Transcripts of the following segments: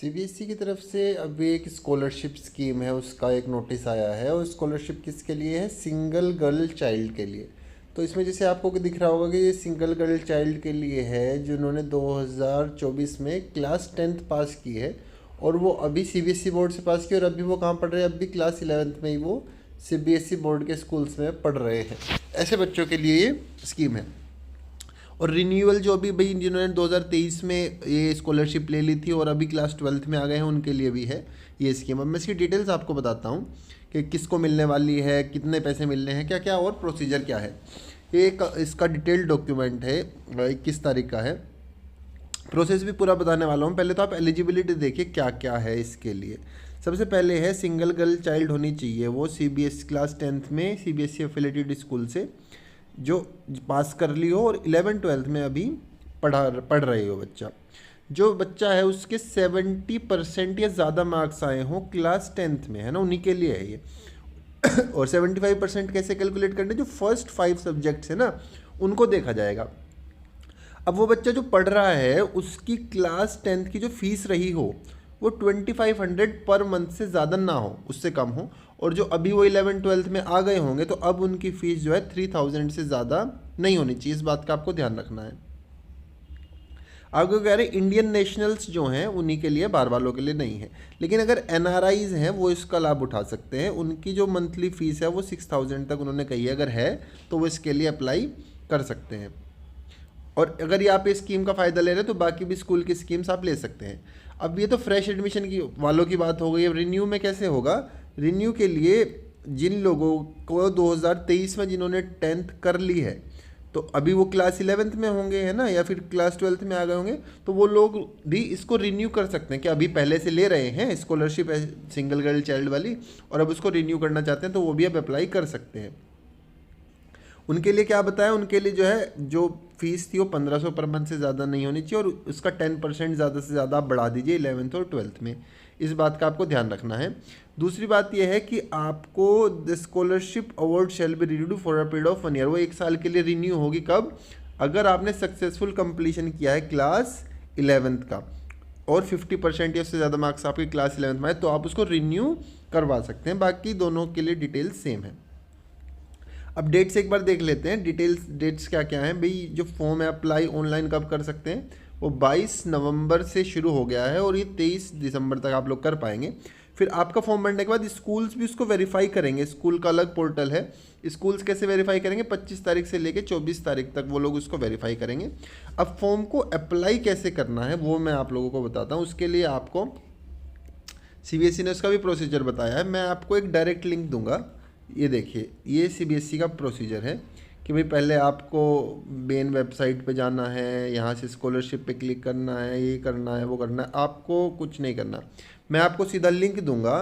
CBSE की तरफ से अभी एक स्कॉलरशिप स्कीम है, उसका एक नोटिस आया है और स्कॉलरशिप किसके लिए है? सिंगल गर्ल चाइल्ड के लिए। तो इसमें जैसे आपको दिख रहा होगा कि ये सिंगल गर्ल चाइल्ड के लिए है जिन्होंने 2024 में क्लास 10th पास की है और वो अभी सीबीएसई बोर्ड से पास की और अभी वो कहाँ पढ़ रहे हैं? अभी क्लास 11th में ही वो सीबीएसई बोर्ड के स्कूल्स में पढ़ रहे हैं। ऐसे बच्चों के लिए ये स्कीम है। और रिन्यूअल जो अभी भाई जिन्होंने 2023 में ये स्कॉलरशिप ले ली थी और अभी क्लास 12th में आ गए हैं उनके लिए भी है ये स्कीम। अब मैं इसकी डिटेल्स आपको बताता हूँ कि किसको मिलने वाली है, कितने पैसे मिलने हैं, क्या क्या और प्रोसीजर क्या है। ये इसका डिटेल्ड डॉक्यूमेंट है, 21 तारीख का है। प्रोसेस भी पूरा बताने वाला हूँ। पहले तो आप एलिजिबिलिटी देखिए क्या क्या है इसके लिए। सबसे पहले है सिंगल गर्ल चाइल्ड होनी चाहिए, वो सीबीएसई क्लास 10th में सीबीएसई एफिलेटेड स्कूल से जो पास कर ली हो और 11th-12th में अभी पढ़ रहे हो बच्चा। जो बच्चा है उसके 70% या ज़्यादा मार्क्स आए हों क्लास 10th में, है ना, उन्हीं के लिए है ये। और 75% कैसे कैलकुलेट करने? जो फर्स्ट 5 सब्जेक्ट्स है ना उनको देखा जाएगा। अब वो बच्चा जो पढ़ रहा है उसकी क्लास 10th की जो फीस रही हो वो 2500 पर मंथ से ज़्यादा ना हो, उससे कम हो। और जो अभी वो 11th-12th में आ गए होंगे तो अब उनकी फ़ीस जो है 3000 से ज़्यादा नहीं होनी चाहिए। इस बात का आपको ध्यान रखना है। आगे कह रहे इंडियन नेशनल्स जो हैं उन्हीं के लिए, बाहर वालों के लिए नहीं है। लेकिन अगर एनआरआईज हैं वो इसका लाभ उठा सकते हैं। उनकी जो मंथली फ़ीस है वो 6000 तक उन्होंने कही है, अगर है तो वो इसके लिए अप्लाई कर सकते हैं। और अगर ये आप इस स्कीम का फ़ायदा ले रहे हैं तो बाकी भी स्कूल की स्कीम्स आप ले सकते हैं। अब ये तो फ्रेश एडमिशन की वालों की बात हो गई। अब रिन्यू में कैसे होगा? रिन्यू के लिए जिन लोगों को 2023 में जिन्होंने 10th कर ली है तो अभी वो क्लास 11th में होंगे, है ना, या फिर क्लास 12th में आ गए होंगे, तो वो लोग भी इसको रिन्यू कर सकते हैं कि अभी पहले से ले रहे हैं स्कॉलरशिप सिंगल गर्ल चाइल्ड वाली और अब उसको रिन्यू करना चाहते हैं तो वो भी अब अप्लाई कर सकते हैं। उनके लिए क्या बताया? उनके लिए जो है जो फीस थी वो 1500 पर मंथ से ज़्यादा नहीं होनी चाहिए और उसका 10% ज़्यादा से ज़्यादा आप बढ़ा दीजिए 11th और 12th में। इस बात का आपको ध्यान रखना है। दूसरी बात यह है कि आपको the scholarship award shall be renewed for a period of 1 year. वो 1 साल के लिए रिन्यू होगी। कब? अगर आपने सक्सेसफुल कंप्लीशन किया है क्लास 11th का और 50% या उससे ज़्यादा मार्क्स आपके क्लास 11th में आए तो आप उसको रिन्यू करवा सकते हैं। बाकी दोनों के लिए डिटेल्स सेम है। अब डेट्स एक बार देख लेते हैं। डेट्स क्या क्या हैं भाई? जो फॉर्म है अप्लाई ऑनलाइन कब कर सकते हैं? वो 22 नवंबर से शुरू हो गया है और ये 23 दिसंबर तक आप लोग कर पाएंगे। फिर आपका फॉर्म भरने के बाद स्कूल्स भी उसको वेरीफाई करेंगे। स्कूल का अलग पोर्टल है। स्कूल्स कैसे वेरीफाई करेंगे? 25 तारीख से लेकर 24 तारीख तक वो लोग उसको वेरीफाई करेंगे। अब फॉर्म को अप्लाई कैसे करना है वो मैं आप लोगों को बताता हूँ। उसके लिए आपको सीबीएसई ने उसका भी प्रोसीजर बताया है। मैं आपको एक डायरेक्ट लिंक दूंगा। ये देखिए, ये सीबीएसई का प्रोसीजर है कि भाई पहले आपको मेन वेबसाइट पे जाना है, यहाँ से स्कॉलरशिप पे क्लिक करना है, ये करना है, वो करना है। आपको कुछ नहीं करना। मैं आपको सीधा लिंक दूंगा,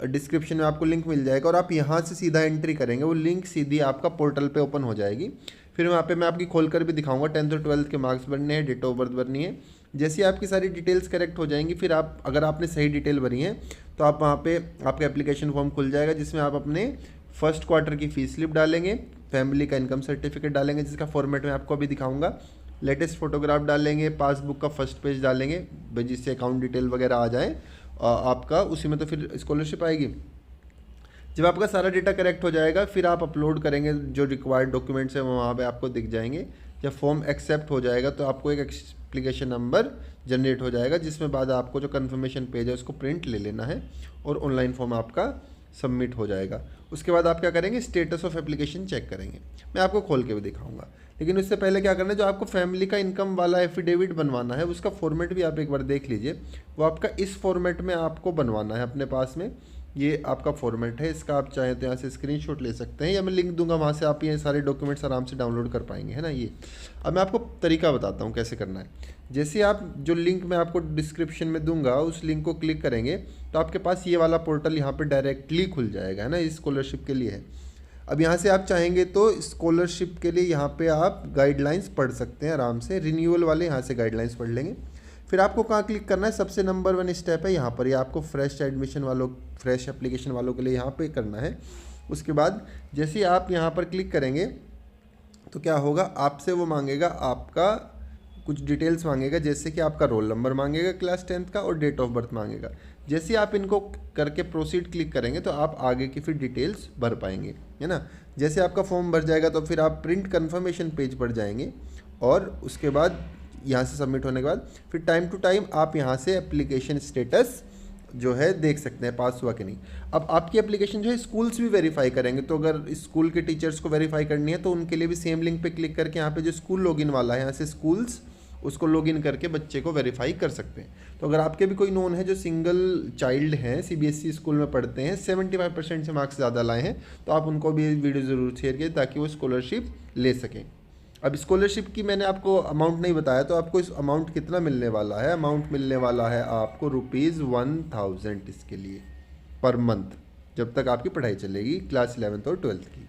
डिस्क्रिप्शन में आपको लिंक मिल जाएगा और आप यहाँ से सीधा एंट्री करेंगे, वो लिंक सीधी आपका पोर्टल पे ओपन हो जाएगी। फिर वहाँ पे मैं आपकी खोल कर भी दिखाऊंगा। 10th और 12th के मार्क्स भरने हैं, डेट ऑफ बर्थ भरनी है। जैसे आपकी सारी डिटेल्स करेक्ट हो जाएंगी फिर आप, अगर आपने सही डिटेल भरी है तो आप वहाँ पे आपका एप्लीकेशन फॉर्म खुल जाएगा जिसमें आप अपने फर्स्ट क्वार्टर की फीस स्लिप डालेंगे, फैमिली का इनकम सर्टिफिकेट डालेंगे जिसका फॉर्मेट मैं आपको अभी दिखाऊंगा, लेटेस्ट फोटोग्राफ डालेंगे, पासबुक का फर्स्ट पेज डालेंगे जिससे अकाउंट डिटेल वगैरह आ जाए आपका, उसी में तो फिर स्कॉलरशिप आएगी। जब आपका सारा डेटा करेक्ट हो जाएगा फिर आप अपलोड करेंगे जो रिक्वायर्ड डॉक्यूमेंट्स हैं वहाँ पे आपको दिख जाएंगे। जब फॉर्म एक्सेप्ट हो जाएगा तो आपको एक एप्लीकेशन नंबर जनरेट हो जाएगा जिसमें बाद आपको जो कन्फर्मेशन पेज है उसको प्रिंट ले लेना है और ऑनलाइन फॉर्म आपका सबमिट हो जाएगा। उसके बाद आप क्या करेंगे? स्टेटस ऑफ एप्लीकेशन चेक करेंगे। मैं आपको खोल के भी दिखाऊंगा। लेकिन उससे पहले क्या करना है, जो आपको फैमिली का इनकम वाला एफिडेविट बनवाना है उसका फॉर्मेट भी आप एक बार देख लीजिए। वो आपका इस फॉर्मेट में आपको बनवाना है अपने पास में। ये आपका फॉर्मेट है, इसका आप चाहें तो यहाँ से स्क्रीनशॉट ले सकते हैं या मैं लिंक दूंगा, वहाँ से आप ये सारे डॉक्यूमेंट्स आराम से डाउनलोड कर पाएंगे, है ना। ये अब मैं आपको तरीका बताता हूँ कैसे करना है। जैसे आप जो लिंक मैं आपको डिस्क्रिप्शन में दूंगा उस लिंक को क्लिक करेंगे तो आपके पास ये वाला पोर्टल यहाँ पे डायरेक्टली खुल जाएगा, है ना। इस स्कॉलरशिप के लिए है। अब यहाँ से आप चाहेंगे तो स्कॉलरशिप के लिए यहाँ पे आप गाइडलाइंस पढ़ सकते हैं आराम से। रिन्यूअल वाले यहाँ से गाइडलाइंस पढ़ लेंगे। फिर आपको कहाँ क्लिक करना है? सबसे नंबर 1 स्टेप है यहाँ पर, ये आपको फ्रेश एडमिशन वालों, फ्रेश एप्लीकेशन वालों के लिए यहाँ पे करना है। उसके बाद जैसे ही आप यहाँ पर क्लिक करेंगे तो क्या होगा, आपसे वो मांगेगा आपका कुछ डिटेल्स मांगेगा, जैसे कि आपका रोल नंबर मांगेगा क्लास 10th का और डेट ऑफ बर्थ मांगेगा। जैसे ही आप इनको करके प्रोसीड क्लिक करेंगे तो आप आगे की फिर डिटेल्स भर पाएंगे, है ना। जैसे आपका फॉर्म भर जाएगा तो फिर आप प्रिंट कन्फर्मेशन पेज पर जाएंगे और उसके बाद यहाँ से सबमिट होने के बाद फिर टाइम टू टाइम आप यहाँ से एप्लीकेशन स्टेटस जो है देख सकते हैं, पास हुआ कि नहीं। अब आपकी एप्लीकेशन जो है स्कूल्स भी वेरीफाई करेंगे, तो अगर स्कूल के टीचर्स को वेरीफाई करनी है तो उनके लिए भी सेम लिंक पे क्लिक करके यहाँ पे जो स्कूल लॉगिन वाला है यहाँ से स्कूल्स उसको लॉगिन करके बच्चे को वेरीफाई कर सकते हैं। तो अगर आपके भी कोई नोन है जो सिंगल चाइल्ड हैं, सीबीएसई स्कूल में पढ़ते हैं, 75% से मार्क्स ज़्यादा लाए हैं, तो आप उनको भी वीडियो ज़रूर शेयर कीजिए ताकि वो स्कॉलरशिप ले सकें। अब स्कॉलरशिप की मैंने आपको अमाउंट नहीं बताया, तो आपको इस अमाउंट कितना मिलने वाला है। अमाउंट मिलने वाला है आपको ₹1000 इसके लिए पर मंथ, जब तक आपकी पढ़ाई चलेगी क्लास 11th और 12th की।